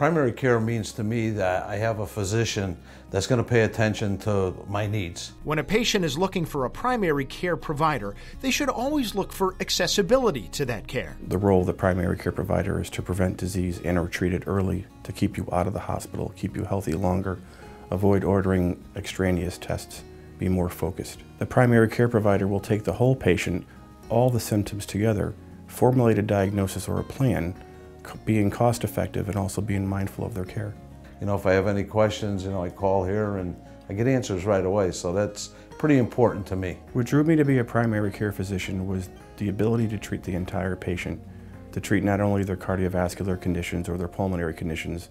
Primary care means to me that I have a physician that's going to pay attention to my needs. When a patient is looking for a primary care provider, they should always look for accessibility to that care. The role of the primary care provider is to prevent disease and or treat it early, to keep you out of the hospital, keep you healthy longer, avoid ordering extraneous tests, be more focused. The primary care provider will take the whole patient, all the symptoms together, formulate a diagnosis or a plan, being cost effective and also being mindful of their care. If I have any questions, I call here and I get answers right away, so that's pretty important to me. What drew me to be a primary care physician was the ability to treat the entire patient, to treat not only their cardiovascular conditions or their pulmonary conditions,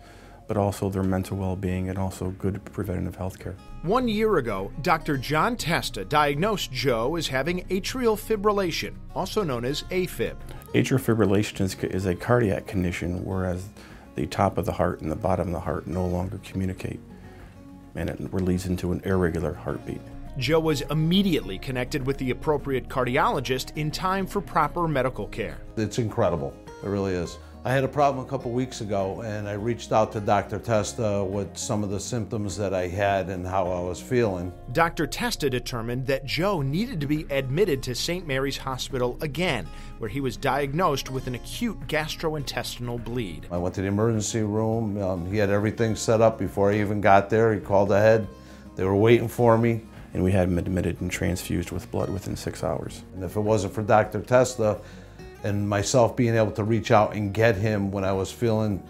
but also their mental well-being and also good preventative health care. 1 year ago, Dr. John Testa diagnosed Joe as having atrial fibrillation, also known as AFib. Atrial fibrillation is a cardiac condition, whereas the top of the heart and the bottom of the heart no longer communicate, and it leads into an irregular heartbeat. Joe was immediately connected with the appropriate cardiologist in time for proper medical care. It's incredible, it really is. I had a problem a couple weeks ago and I reached out to Dr. Testa with some of the symptoms that I had and how I was feeling. Dr. Testa determined that Joe needed to be admitted to St. Mary's Hospital again, where he was diagnosed with an acute gastrointestinal bleed. I went to the emergency room. He had everything set up before I even got there. He called ahead. They were waiting for me. And we had him admitted and transfused with blood within 6 hours. And if it wasn't for Dr. Testa, and myself being able to reach out and get him when I was feeling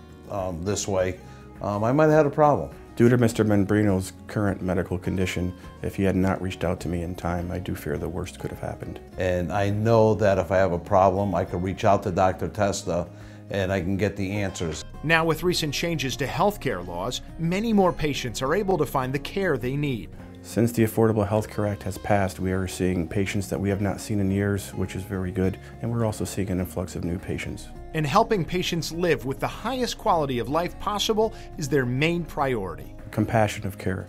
this way, I might have had a problem. Due to Mr. Membrino's current medical condition, if he had not reached out to me in time, I do fear the worst could have happened. And I know that if I have a problem, I could reach out to Dr. Testa and I can get the answers. Now, with recent changes to healthcare laws, many more patients are able to find the care they need. Since the Affordable Health Care Act has passed, we are seeing patients that we have not seen in years, which is very good, and we're also seeing an influx of new patients. And helping patients live with the highest quality of life possible is their main priority. Compassionate care,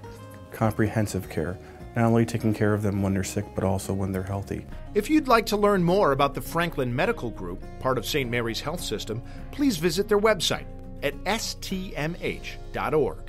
comprehensive care, not only taking care of them when they're sick, but also when they're healthy. If you'd like to learn more about the Franklin Medical Group, part of St. Mary's Health System, please visit their website at stmh.org.